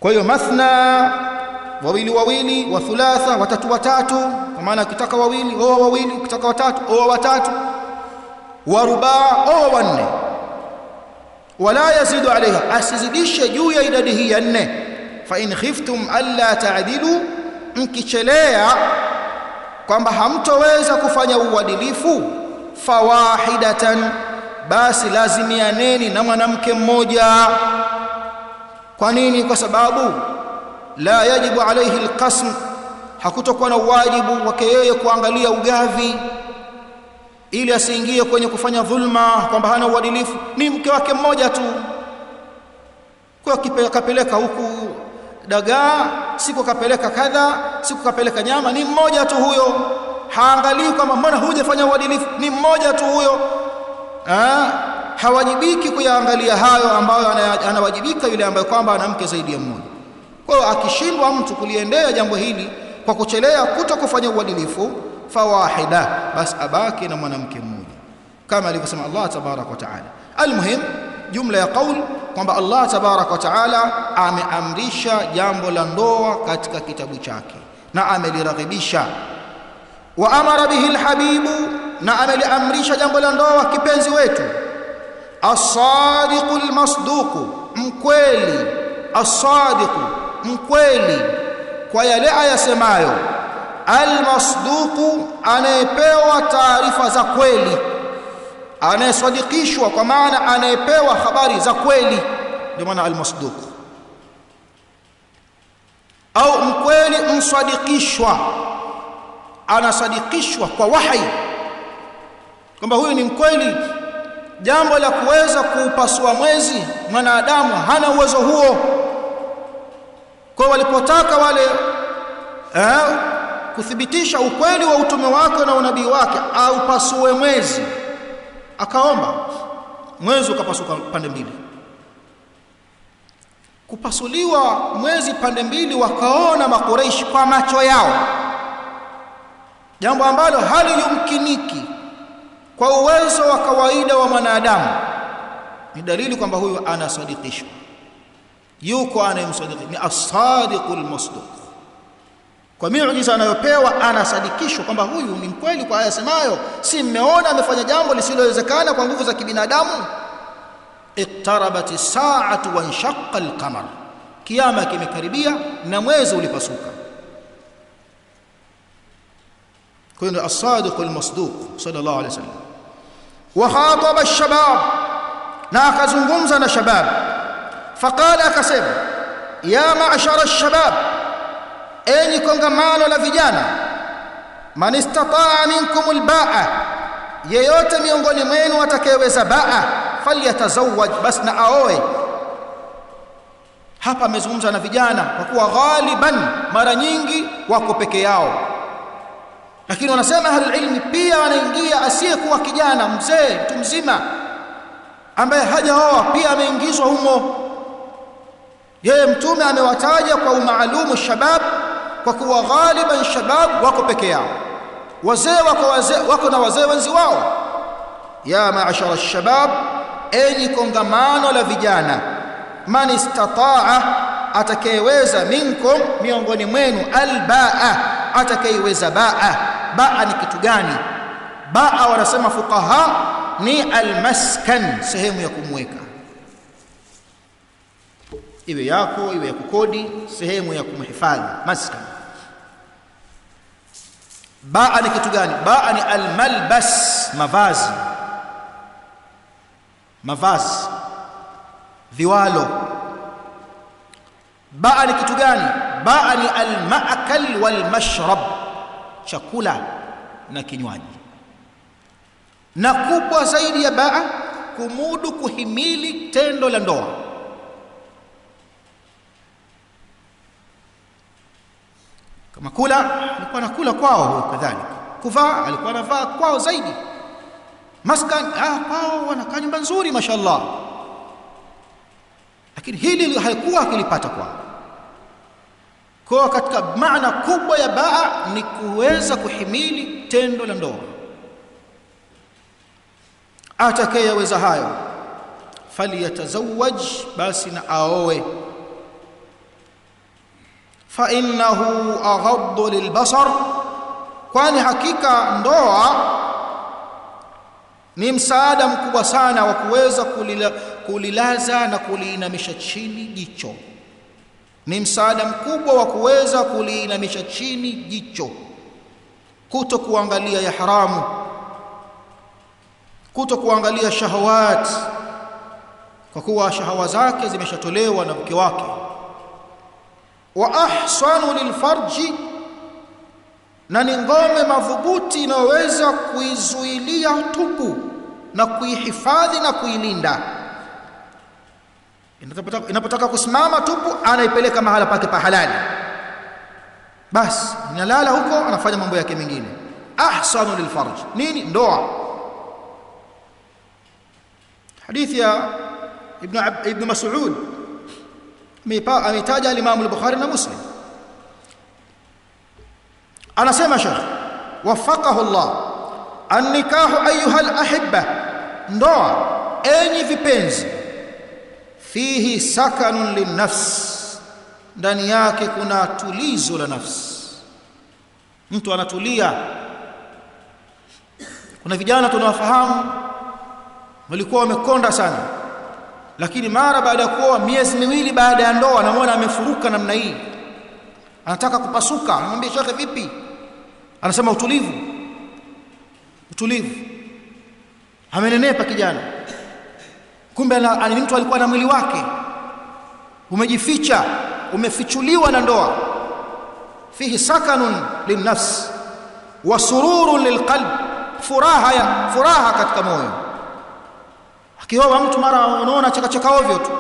Kwa hiyo mathna, wawili wawili, wa thulatha, watatu watatu, kwa maana ukitaka wawili oa wawili, ukitaka watatu oa watatu, wa rubaa oa wanne. Wala yazidu alaiha, asizidishe juu ya idadi hii ya 4. Fa in khiftum alla ta'dilu, mkichelea kwamba hamtoweza kufanya uadilifu, fawahidatan, basi lazimianeni na mwanamke mmoja. Kwa nini? Kwa sababu la yajibu alayhi alqasm, hakutokuwa na wajibu wake yeye kuangalia ugavi ili asiingie kwenye kufanya dhulma, kwamba hana uadilifu. Ni mke wake mmoja tu, kwa kapeleka huku dagaa, siku kapeleka kadha, siku kapeleka nyama, ni mmoja tu huyo. Haangalii kwamba mbona hujafanya uadilifu, ni mmoja tu huyo. Hawajibiki kuyaangalia hayo ambayo anawajibika yule ambaye kwamba ana mke zaidi ya mmoja. Kwa hiyo akishindwa mtu kuliendea jambo hili kwa kuchelea kutokufanya uadilifu, fawahida, basi abaki na mwanamke mmoja, kama alivyosema Allah tabarak wa taala. Almuhim, jumla ya qaul kwamba Allah tabarak wa taala ameamrisha jambo la ndoa katika kitabu chake na ameliraghibisha. Wa amara bihi alhabibu, na ameliamrisha jambo la ndoa kipenzi wetu. As-sadiqu al-masduqu, mkweli. As-sadiqu, mkweli kwa yale ayasemayo. Al-masduqu, anayepewa taarifa za kweli, anayesadikishwa, kwa maana anayepewa habari za kweli, ndio maana al-masduq. Au mkweli msadikishwa, anasadikishwa kwa wahi kwamba huyu ni mkweli. Jambo la kuweza kuupasua mwezi mwanadamu hana uwezo huo. Kwa walipotaka wale kuthibitisha ukweli wa utume wake na unabii wake, au pasue mwezi, akaomba mwezi ukapasuka pande mbili. Kupasuliwa mwezi pande mbili, wakaona Makuraishi kwa macho yao, jambo ambalo haliyumkiniki kwa uwezo wa kawaida wa mwanadamu. Ni dalili kwamba huyu anasadikishwa, yuko anayemsadiki, ni as-sadiqul masduq. Kwa miujiza anayopewa anasadikishwa kwamba huyu ni mkweli kwa aya semayo, si mmeona amefanya jambo lisilowezekana kwa nguvu za kibinadamu. Iqtarabati saatu wa inshaqqa al-qamar, kiyama kimekaribia na mwezi ulipasuka. Kwa hiyo as-sadiqul masduq sallallahu alayhi wasallam. Wa khataba ash-shabab, na akazungumza na shabab. Faqala, akasema, ya ma'ashara ash-shabab, enyi kongamano la vijana, man istata'a minkum al-ba'a, yeyote miongoni mwenu atakayeweza ba'a, falyatazawwaj, bas na aoe. Hapa amezungumza na vijana kwa kuwa ghaliban mara nyingi wako peke yao, lakini wanasema ahlul ilmi pia anaingia asiyekuwa kijana, mzee, mtu mzima ambaye hajaoa pia ameingizwa humo. Yeye Mtume amewataja kwa umaalumu shabab kwa kuwa ghaliban shabab wako peke yao, wazee wako na wazee wenzi wao. Ya ma'ashara ash-shabab, enyi kongamano la vijana, man istata'a, atakayeweza, minkum, miongoni mwenu, al-ba'a, atakayeweza ba'a. Ba'a ni kitu gani? Ba'a wanasema fuqaha ni al-maskan, sehemu ya kumweka, iwe yako iwe ya kukodi, sehemu ya kumhifadhi, maskan. Ba'a ni kitu gani? Ba'a ni al-malbas, mavazi, mavazi, viwalo. Ba'a ni kitu gani? Ba'a ni al-ma'kal wal-mashrab, chakula na kinywaji. Na kubwa zaidi ya ba'a, kumudu kuhimili tendo la ndoa. Kama kula, alikuwa anakula kwao, kadhalika kuvaa, alikuwa anavaa kwao zaidi. Maskan, kwao wanakaa nyumba nzuri mashallah, lakini hili haikuwa akilipata kwao. Kwa katika maana kubwa ya ba'a ni kuweza kuhimili tendo la ndoa. Atakayeweza hayo, faliyatazawwaj, basi na aoe. fa innahu aghaddu lilbasar, kwani hakika ndoa ni msaada mkubwa sana wa kuweza kulilaza na kuliinamisha chini jicho. Ni msaada mkubwa wa kuweza kuliinamisha chini jicho, kuto kuangalia ya haramu, kuto kuangalia shahawat, kwa kuwa shahawa zake zimeshatolewa na mke wake. Wa ahsanu lilfarji, na ni ngome madhubuti inayoweza kuizuilia tupu na kuihifadhi na kuilinda. Inapotaka kusimama tupu, anaipeleka mahala pake pa halali, basi inalala huko, anafanya mambo yake mengine. Ahsanu lilfarj nini? Ndoa. Hadithi ya Ibn Mas'ud ametaja al-Imam al-Bukhari na Muslim. Anasema Sheikh wafaqahu Allah, an-nikahu ayuha al-ahibba, ndoa enyi vipenzi, fihi sakanun linnafs, ndani yake kuna tulizo la nafsi. Mtu anatulia. Kuna vijana tunawafahamu walikuwa wamekonda sana, lakini mara baada ya kuoa, miezi miwili baada ya ndoa, anamuona amefuruka namna hii, anataka kupasuka. Anamwambia shekhe, vipi? Anasema utulivu. Amenenepa kijana, kumbe ni mtu alikuwa na mwili wake umejificha, umefichuliwa na ndoa. Fihi sakanun linnafs wa sururun lilqalb, furaha katika moyo. Akioa mtu mara unaona chakachaka ovyo tu.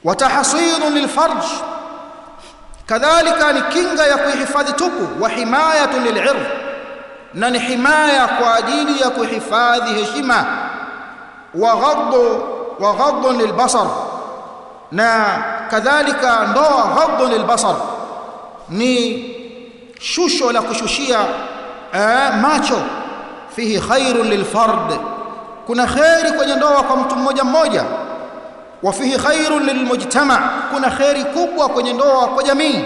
Wa tahsinun lilfarj, kadhalika ni kinga ya kuhifadhi tupu. Wa himayatun lil'ird, na ni himaya kwa ajili ya kuhifadhi heshima. Wa ghaddun lilbasar, na kadhalika ndoa ghaddun lilbasar ni shusho la kushushia macho. Fihi khairun lilfard, kuna khairi kwenye ndoa kwa mtu mmoja mmoja. Wa fihi khairun lilmujtama, kuna khairi kubwa kwenye ndoa kwa jamii.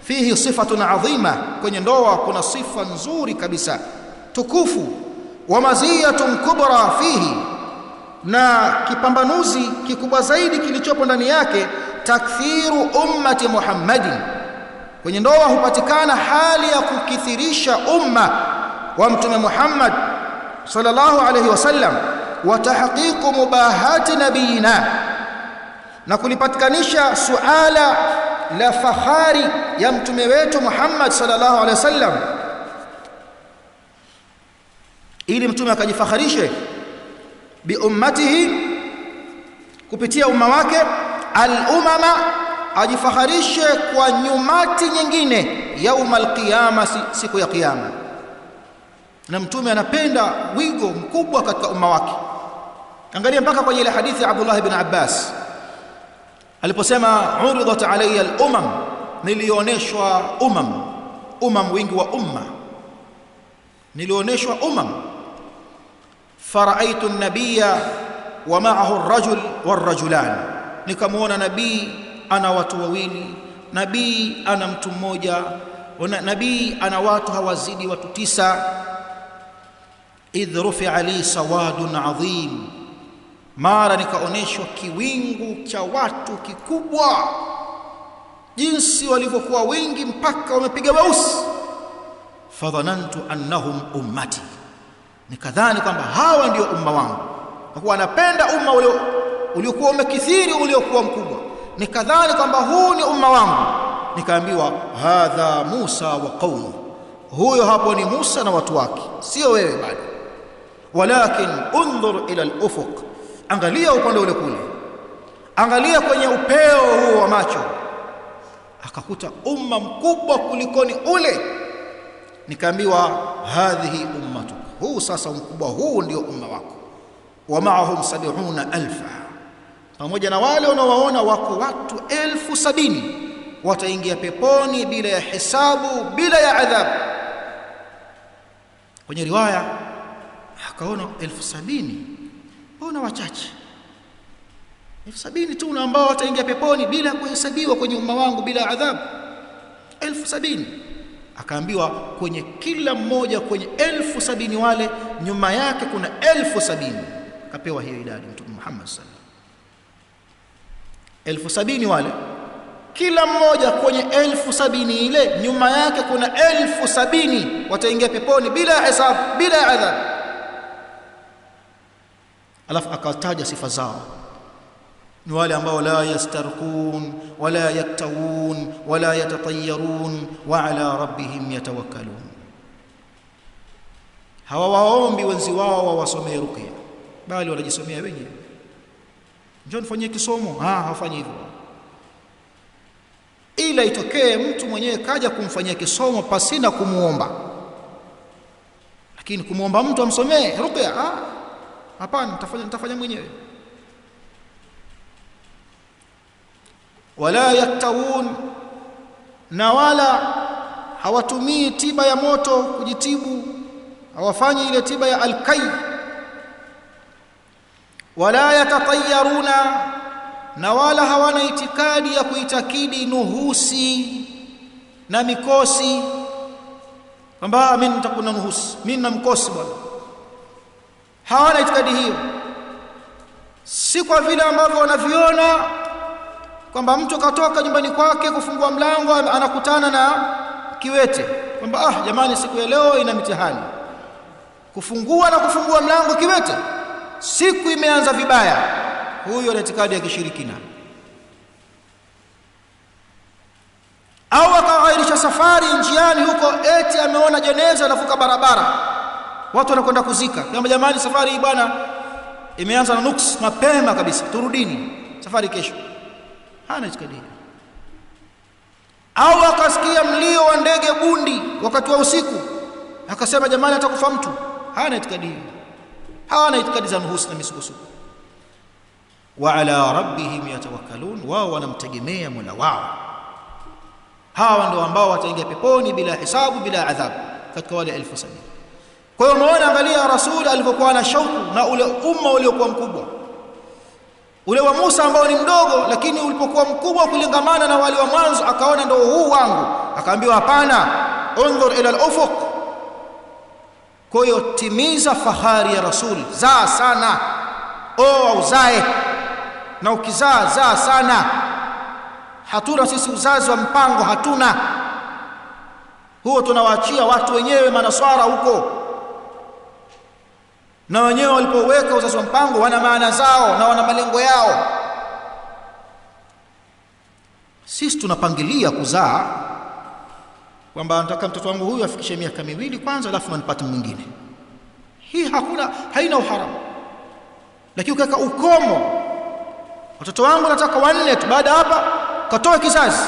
Fihi sifatun adhima, kwenye ndoa kuna sifa nzuri kabisa tukufu. Wa maziyatun kubra fihi, na kipambanuzi kikubwa zaidi kilichopo ndani yake. Takthiru ummati Muhammadin, kwenye ndoa hupatikana hali ya kukithirisha umma wa Mtume Muhammad sallallahu alayhi wasallam. Wa tahqiqu mubahati nabiyina, na kulipatikanisha suala la fahari ya mtume wetu Muhammad sallallahu alayhi wasallam, ili mtume akajifakharishe bi ummatihi, kupitia umma wake. Al-umama, ajifakharishe kwa nyumati nyingine, yaumal qiyama, siku ya kiyama. Na mtume anapenda wigo mkubwa katika umma wake. Angalia mpaka kwenye ile hadithi ya Abdullah ibn Abbas aliposema, uridat alayya al-umam, nilioneshwa umam wingi wa umma, nilioneshwa faraitu an-nabiyya wa ma'ahu ar-rajul war-rajulan, nikamuona nabii ana watu wawili, nabii ana mtu mmoja, nabii ana watu hawazidi watu 9. Idh rufi'a li sawadun adhim, mara nikaoneshwa kiwingu cha watu kikubwa, jinsi walivyokuwa wengi mpaka wamepiga weusi. Fadhanantu annahum ummati, nikadhani kwamba hawa ndio umma wangu, kwa kuwa anapenda umma uliokuwa umekithiri, uliokuwa mkubwa. Nikadhani kwamba huu ni umma wangu. Nikaambiwa hadha Musa wa qaumi, huyo hapo ni Musa na watu wake, sio wewe bado. Walakin undhur ila al-ufuq, angalia upande ule kule, angalia kwenye upeo huo wa macho. Akakuta umma mkubwa kulikoni ule. Nikaambiwa hadhihi ummatu, huu sasa mkubwa huu ndio umma wako. Wa ma'ahum 70,000, pamoja na wale unaowaona wako watu 70,000 wataingia peponi bila ya hisabu, bila ya adhabu. Kwenye riwaya akaona 70,000, mbona wachache? 70,000 tu na ambao wataingia peponi bila kuhesabiwa kwenye umma wangu bila adhabu. 70,000. Akaambiwa kwenye kila mmoja kwenye 70,000 wale nyuma yake kuna 70,000. Kapewa hiyo idadi Mtume Muhammad sallallahu alaihi wasallam. 70,000 wale kila mmoja kwenye 70,000 ile nyuma yake kuna 70,000 wataingia peponi bila hesabu bila adhabu. Alafu akataja sifa zao, ni wale ambao la yastarqun wala yaktawun wala yatatayyarun wa ala rabbihim yatawakkalun. Hawa waombi wenzi wao wawasomee ruqya, bali wanajisomea wenyewe. Njoo nifanyie kisomo, hawafanyi hivyo. Ila itokee mtu mwenyewe kaja kumfanyia kisomo pasina kumuomba, lakini kumuomba mtu amsomee ruqya, hapana, nitafanya mwenyewe. Wala yaktawun, na wala hawatumii tiba ya moto kujitibu, hawafanyi ile tiba ya alkai. Wala yatatayyaruna, na wala hawana itikadi ya kuitakidi nuhusi na mikosi, kwamba mimi nitakuna nuhusi, mimi na mkosi bwana. Hawana itikadi hiyo, si kwa vile ambavyo wanaviona kwamba mtu katoka nyumbani kwake kufungua mlango anakutana na kiwete, kwamba jamani, siku ya leo ina mitihani. Kufungua na kufungua mlango kiwete, siku imeanza vibaya. Huyo ana itikadi ya kishirikina. Au akagairisha safari njiani huko, eti ameona jeneza lafuka barabara, watu wanakwenda kuzika, kama jamani, safari hii bwana imeanza na nuks mapema kabisa, turudini safari kesho. Hana itikadi. Au akasikia mlio wa ndege bundi wakati wa usiku, akasema jamani, atakufa mtu. Hana itikadi. Hawana itikadi za nuhusi na misukosuko. Wa ala rabbihim yatawakkalun, wao wanamtegemea Mola wao. Hawa ndio ambao wataingia peponi bila hisabu bila adhabu, katika wale 70,000. Kwa hiyo unaona, angalia Rasul alipokuwa na shauku na ule umma uliokuwa mkubwa, ule wa Musa ambao ni mdogo, lakini ulipokuwa mkubwa kulingamana na wale wa mwanzo, akaona ndio huu wangu, akaambiwa hapana, unzur ila al-ufuq. Kwa hiyo timiza fahari ya Rasul, zaa sana, uzae, na ukizaa zaa sana. Hatuna sisi uzazi wa mpango, hatuna huo, tunawaachia watu wenyewe manaswara huko, na wenyewe walipoweka uzazi wa mpango wana maana zao na wana malengo yao. Sisi tunapangilia kuzaa kwamba nataka mtoto wangu huyu afikishe miaka 2 kwanza, alafu nipate mwingine. Hii haina uharamu. Lakini ukaweka ukomo, watoto wangu nataka 4 tu, baada hapa katoe kizazi,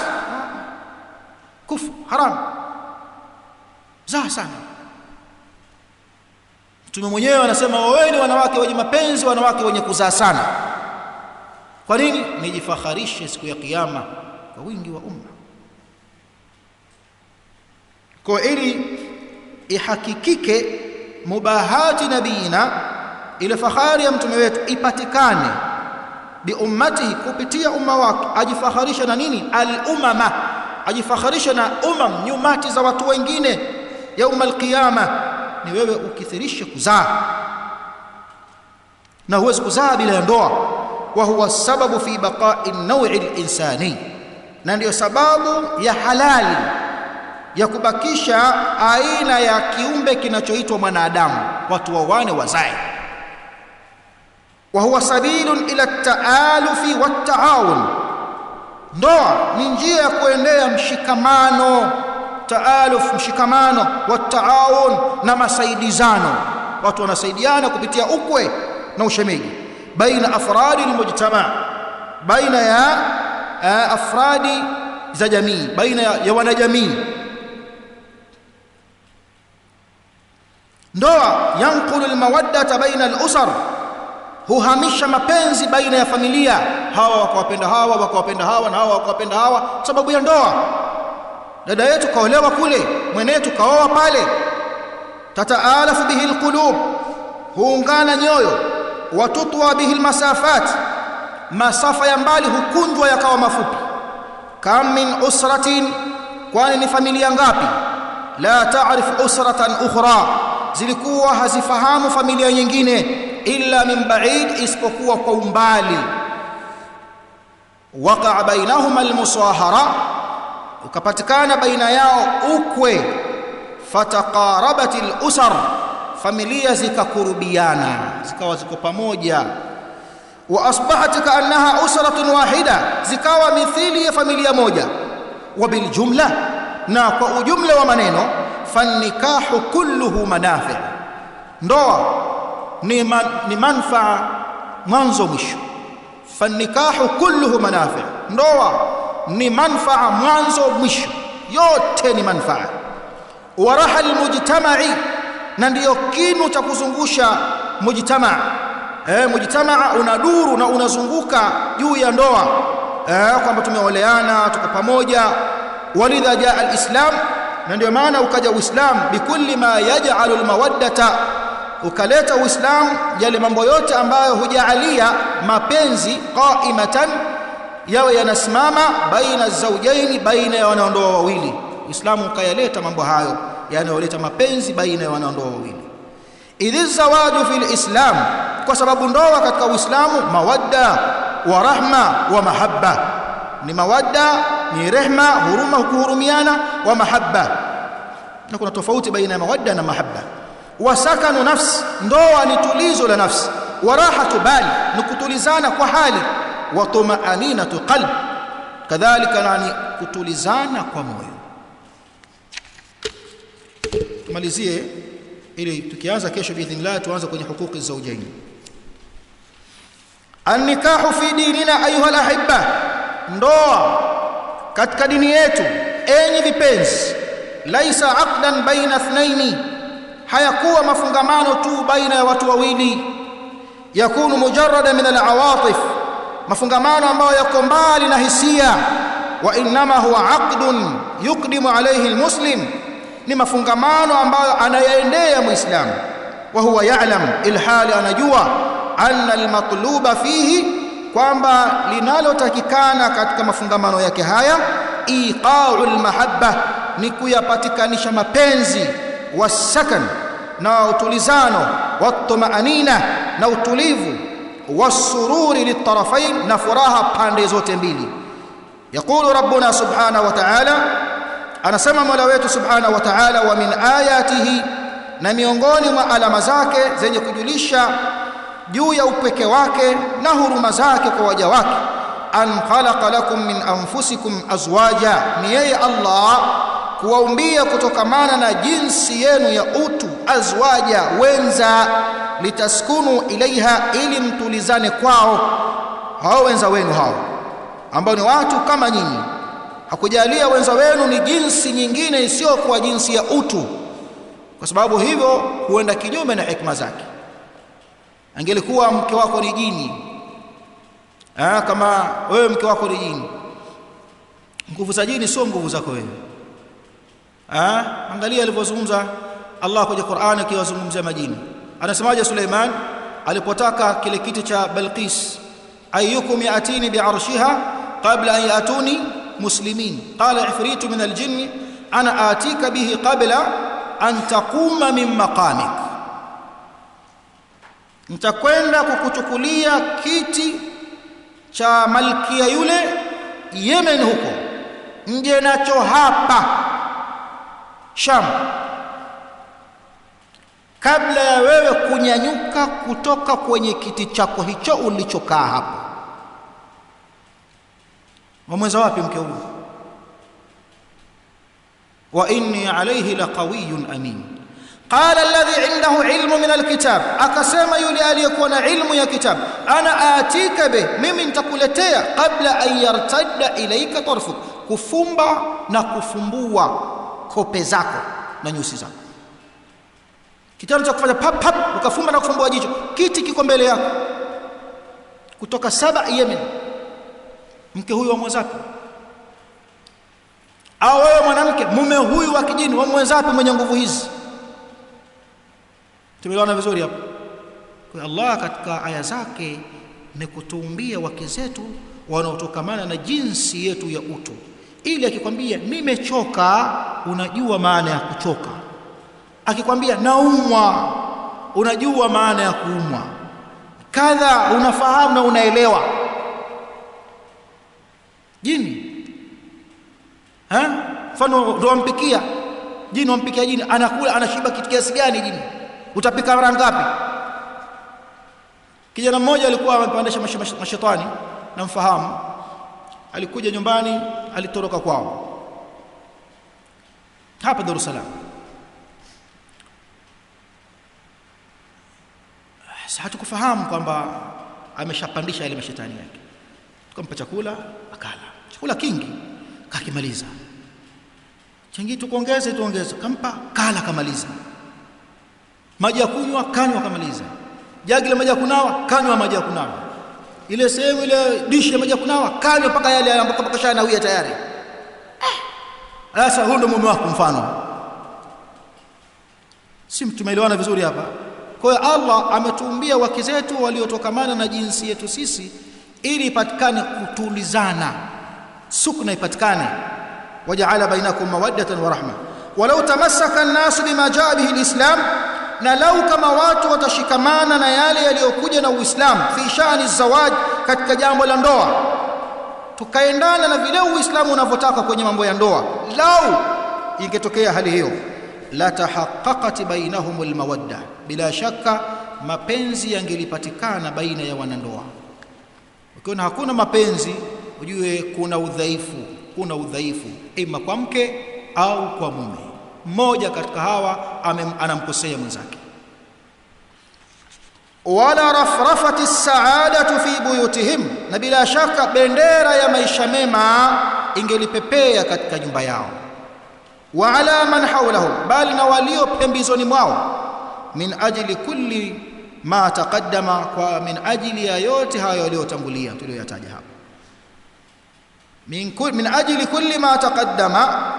kufu haram. Zaa sana. Mtume mwenyewe anasema, wewe ni wanawake wenye mapenzi, wanawake wenye kuzaa sana. Kwa nini? Nijifakharishe siku ya kiyama kwa wingi wa umma. Kwa ili ihakikike mubahati nabiyina, ile fahari ya mtume wetu ipatikane bi ummatihi, kupitia umma wake. Ajifakharisha na nini? Al-umama, ajifakharisha na nyumati za watu wengine yaum al-qiyama. Ni wewe ukithirishe kuzaa, na huwezi kuzaa bila ya ndoa. Wa huwa sababu fi baqa'i an-naw'i al-insani, na ndio sababu ya halali ya kubakisha aina ya kiumbe kinachoitwa mwanadamu, watu wawane wazae. Wa huwa sabilun ila at-ta'alufi wat-ta'awun, ndoa ni njia ya kuendea mshikamano, taaluf, mshikamano, wat-ta'awun, na masaidizano. Watu wanasaidiana kupitia ukwe na ushemeji baina afradi al-mujtama, baina ya afradi za jamii, baina ya wanajamii. Ndoa yanqulu al-mawaddata baina al-usar, huhamisha mapenzi baina ya familia. Hawa wakawapenda hawa, wakawapenda hawa, na hawa wakawapenda hawa, sababu ya ndoa. Dada yetu kaolewa kule, mwenetu kaoa pale. Tataalafu bihi alqulub, huungana nyoyo. Watutwa bihi almasafat, masafa ya mbali hukunjwa yakawa mafupi. Kam min usratin, kwani ni familia ngapi, la ta'rif usratan ukhra, zilikuwa hazifahamu familia nyingine, illa min ba'id, isipokuwa kwa umbali. Waqa'a bainahuma almusahara, ukapatikana baina yao ukwe. Fataqarabat alusar, familia zikakurubiana, zikawa ziko pamoja. Wa asbahat kaannaha usratun wahida, zikawa mithili ya familia moja. Wa bil jumla, na kwa ujumla wa maneno, fannikahu kulluhu manafi', ndoa ni manfaa mwanzo mwisho. Fannikahu kulluhu manafi', ndoa ni manfaa mwanzo mwisho, yote ni manfaa. Wa rahal mujtama'i, na ndiyo kinu cha kuzungusha mujtamaa. Mujtamaa unaduru na unazunguka juu ya ndoa, kwamba tumeoleana tuko pamoja. Walidha jaa alislam, na ndio maana ukaja Uislamu, bikulli ma yaj'alu almawaddata, ukaleta Uislamu yale mambo yote ambayo hujaalia mapenzi qaimatan, yawe yanasimama baina zawjaini, baina ya wanandoa wawili. Uislamu ukayaleta mambo hayo yanayoleta mapenzi baina ya wanandoa wawili. Idhi zawaju fil islam, kwa sababu ndoa katika Uislamu mawadda wa rahma wa mahabba, ni mawadda, ni rehma, huruma, kuhurumiana, wa mahabba, na kuna tofauti baina ya mawadda na mahabba. Wa sakanu nafsi, ndoa ni tulizo la nafsi. Wa rahatu bali, ni kutulizana kwa hali. Wa tuma'aninatu qalb, kadhalika ni kutulizana kwa moyo. Tumalizie ili tukianza kesho biidhnillah tuanze kwenye hukuki zawjain. An-nikahu fi dinina ayuha al-ahibba, ndoa katika dini yetu enyi vipenzi, laisa aqdan baina ithnaini, hayakuwa mafungamano tu baina ya watu wawili. Yakunu mujarrada min al-awatif, mafungamano ambayo yako mbali na hisia. Wa innama huwa aqdun yuqdimu alayhi al-muslim, ni mafungamano ambayo anayaendea Muislamu. Wa huwa ya'lam, ilhali anajua, anna almatluba fihi, kwamba linalotakikana katika mafungamano yake haya, iqa'u almahabba, ni kuyapatikanisha mapenzi, wasakan, na utulizano, wattumaanina, na utulivu, wasururi litarafain, na furaha pande zote mbili. Yaqulu rabbuna subhanahu wa ta'ala, anasema Mola wetu subhanahu wa ta'ala, wa min ayatihi, na miongoni mwa alama zake zenye kujulisha juu ya upweke wake na huruma zake kwa waja wake, an khalaqa lakum min anfusikum azwaja, ni yeye Allah kuwaumbia kutokamana na jinsi yenu ya utu, azwaja, wenza, litaskunu ilaiha, ili mtulizane kwao. Hao wenza wenu hao ambao ni watu kama nyinyi, hakujalia wenza wenu ni jinsi nyingine isiyo kwa jinsi ya utu, kwa sababu hivyo huenda kinyume na hikma zake. Angelikuwa mke wako ni jini, kama wewe mke wako ni jini, nguvu za jini sio nguvu zako wewe. Angalia alivyozungumza Allah kwenye Qur'ani akiwazungumzia majini. Anasemaje Suleiman alipotaka kile kiti cha Balqis, ayyukum yatini bi'arshiha qabla an yatuni muslimin, qala ifritu min aljinni ana atika bihi qabla an taquma min maqamik, nitakwenda kukuchukulia kiti cha malkia yule Yemen huko, nje nacho hapa Sham, kabla ya wewe kunyanyuka kutoka kwenye kiti chako hicho ulichokaa hapo. Wamweza wapi mke huyu? Wa inni alayhi laqawiyyun amin. Qala alladhi indahu ilmu min alkitab, akasema yule aliyekuwa na ilmu ya kitab, ana atika bih, mimi nitakuletea, qabla an yartadda ilayka tarfuk, kufumba na kufumbua kope zako na nyusi zako. Kitendo cha kufanya pap pap ukafumba na kufumbua jicho, kiti kiko mbele yako kutoka Saba Yemen. Mke huyu wa mwenzapi? Au wewe mwanamke, mume huyu wa kijini wa mwenzapi mwenye nguvu hizi? Tumeelewana vizuri hapo? Kwa Allah katika aya zake ni kutuumbia wake zetu wanaotokamana na jinsi yetu ya utu, ili akikwambia nimechoka, unajua maana ya kuchoka. Akikwambia naumwa, unajua maana ya kuumwa. Kadha unafahamu na unaelewa. Jini mfano ndo wampikia jini, wampikia jini, anakula anashiba kitu kiasi gani jini? Utapika mara ngapi? Kijana mmoja alikuwa amepandisha mashetani, namfahamu. Alikuja nyumbani, alitoroka kwao hapa Dar es Salaam. Sasa hatukufahamu kwamba ameshapandisha ile mashetani yake. Tukampa chakula, akala chakula kingi, kakimaliza. Chengi tuongeze, kampa, kala, kamaliza. Maji ya kunywa, kanywa, kamaliza. Jagi la maji ya kunawa, kanywa maji ya kunawa. Ile sehemu ile dishi ya maji ya kunawa, kanywa mpaka yale ambapo kashanawia tayari. Sasa huyo ndo mume wako mfano. Si tumeelewana vizuri hapa? Kwa hiyo Allah ametuumbia wake zetu waliotokamana na jinsi yetu sisi ili ipatikane kutulizana, sukna ipatikane. Waja'ala bainakum mawaddatan wa rahma. Walau tamassaka an-nas bima jaa bihi al-islam, na lau kama watu watashikamana na yale yaliyokuja na Uislamu, fi shani zawaj, katika jambo la ndoa, tukaendana na vile Uislamu unavyotaka kwenye mambo ya ndoa, lau ingetokea hali hiyo, la tahaqqaqat bainahum almawadda, bila shaka mapenzi yangelipatikana baina ya wanandoa. Ukiona hakuna mapenzi, ujue kuna udhaifu ima kwa mke au kwa mume. Mmoja katika hawa anamkosea mwenzake. Wala rafrafati saadatu fi buyutihim, na bila shaka bendera ya maisha mema ingelipepea katika nyumba yao. Wa ala man hawlahum, bali na walio pembezoni mwao. Min ajli kulli ma taqaddama, kwa min ajli ya yote hayo yaliyotangulia tuliyoyataja hapa. Min ajli kulli ma taqaddama,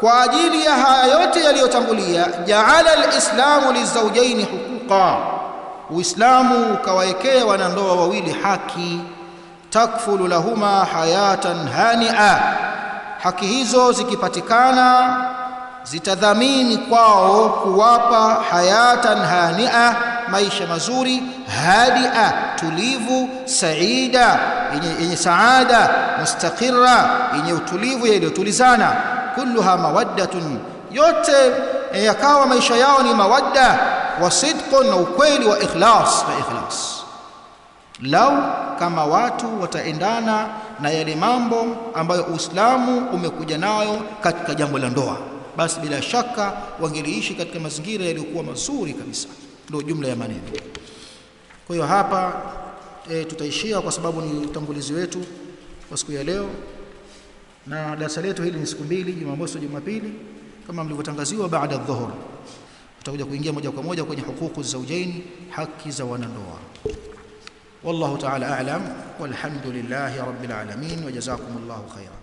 kwa ajili ya haya yote yaliyotangulia. Jaala alislamu lizawjaini huquqa, Uislamu ukawaekea wanandoa wawili haki. Takfulu lahuma hayatan hania, haki hizo zikipatikana zitadhamini kwao kuwapa hayatan hania, maisha mazuri, hadia, tulivu, saida, yenye saada, mustaqirra, yenye utulivu, yaliyotulizana. Kulluha mawaddatun, yote yakawa maisha yao ni mawadda, wa sidqun, na ukweli, wa ikhlas, na ikhlas. Lau kama watu wataendana na yale mambo ambayo Uislamu umekuja nayo katika jambo la ndoa, basi bila shaka wangeliishi katika mazingira yaliyokuwa mazuri kabisa. Ndio jumla ya maneno. Kwa hiyo hapa tutaishia, kwa sababu ni utangulizi wetu kwa siku ya leo, na darasa letu hili ni siku mbili, Jumamosi na Jumapili, kama mlivyotangaziwa. Baada ya dhuhur tutakuja kuingia moja kwa moja kwenye huququ zawjain, haki za wanandoa. Wallahu ta'ala a'lam, walhamdulillahi rabbil alamin, wa jazakumullahu khairan.